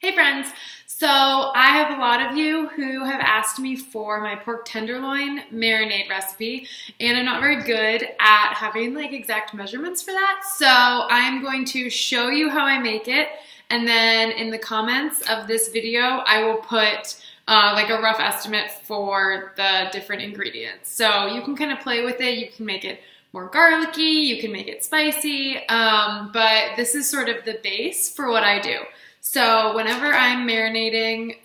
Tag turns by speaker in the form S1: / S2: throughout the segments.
S1: Hey friends, so I have a lot of you who have asked me for my pork tenderloin marinade recipe, and I'm not very good at having like exact measurements for that, so I'm going to show you how I make it, and then in the comments of this video I will put like a rough estimate for the different ingredients. So you can kind of play with it, you can make it more garlicky, you can make it spicy, but this is sort of the base for what I do. So whenever I'm marinating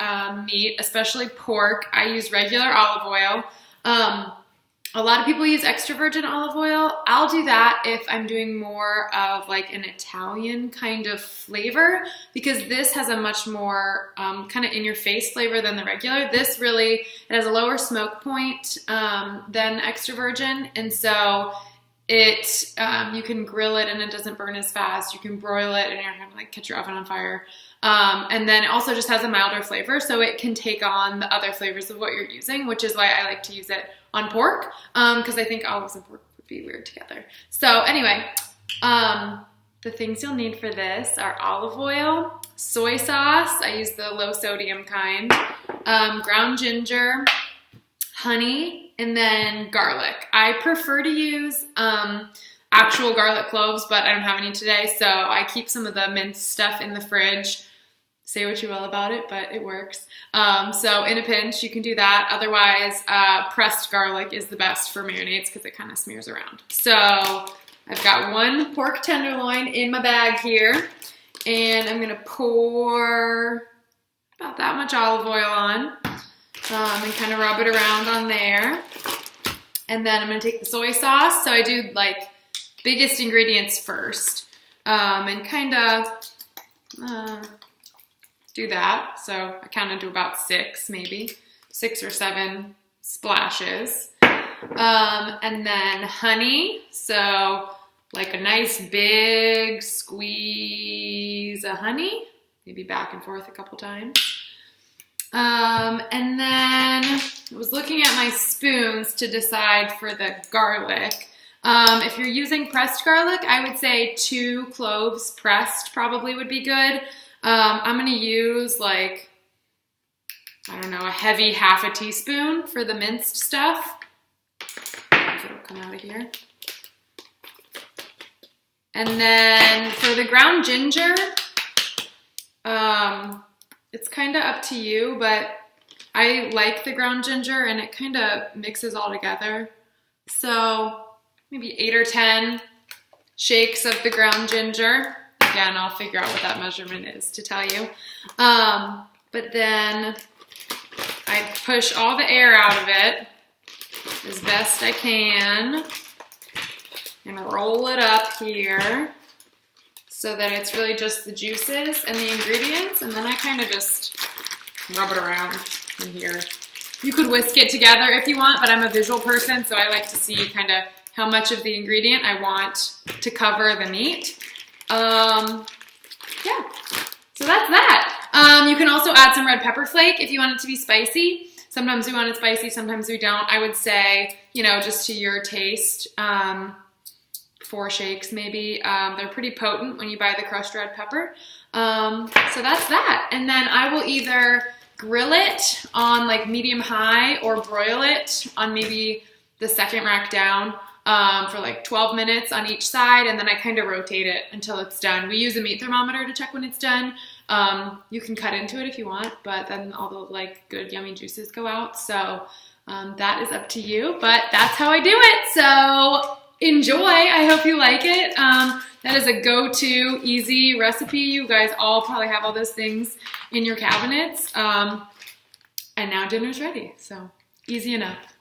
S1: meat, especially pork, I use regular olive oil. A lot of people use extra virgin olive oil. I'll do that if I'm doing more of like an Italian kind of flavor, because this has a much more kind of in-your-face flavor than the regular. This really, it has a lower smoke point than extra virgin, and so it you can grill it and it doesn't burn as fast. You can broil it and you're not gonna like catch your oven on fire. And then it also just has a milder flavor, so it can take on the other flavors of what you're using, which is why I like to use it on pork, because I think olives and pork would be weird together. So anyway, the things you'll need for this are olive oil, soy sauce, I use the low sodium kind, ground ginger, honey, and then garlic. I prefer to use actual garlic cloves, but I don't have any today, so I keep some of the minced stuff in the fridge. Say what you will about it, but it works. So in a pinch, you can do that. Otherwise, pressed garlic is the best for marinades because it kind of smears around. So I've got one pork tenderloin in my bag here, and I'm gonna pour about that much olive oil on and kind of rub it around on there. And then I'm gonna take the soy sauce. So I do like biggest ingredients first, and kind of do that. So I kind of do about maybe 6 or 7 splashes. And then honey, so like a nice big squeeze of honey, maybe back and forth a couple times. And then I was looking at my spoons to decide for the garlic. If you're using pressed garlic, I would say 2 cloves pressed probably would be good. I'm gonna use like, I don't know, a heavy half a teaspoon for the minced stuff. If it'll come out of here. And then for the ground ginger, it's kind of up to you, but I like the ground ginger and it kind of mixes all together. So maybe 8 or 10 shakes of the ground ginger. Again, I'll figure out what that measurement is to tell you. But then I push all the air out of it as best I can and roll it up here so that it's really just the juices and the ingredients, and then I kind of just rub it around in here. You could whisk it together if you want, but I'm a visual person, so I like to see kind of how much of the ingredient I want to cover the meat. Yeah, so that's that. You can also add some red pepper flake if you want it to be spicy. Sometimes we want it spicy, sometimes we don't. I would say, you know, just to your taste, 4 shakes maybe. They're pretty potent when you buy the crushed red pepper. So that's that. And then I will either grill it on like medium high or broil it on maybe the second rack down. For like 12 minutes on each side, and then I kind of rotate it until it's done. We use a meat thermometer to check when it's done. You can cut into it if you want, but then all the like good yummy juices go out. So that is up to you, but that's how I do it. So enjoy. I hope you like it. That is a go-to easy recipe. You guys all probably have all those things in your cabinets. And now dinner's ready, so easy enough.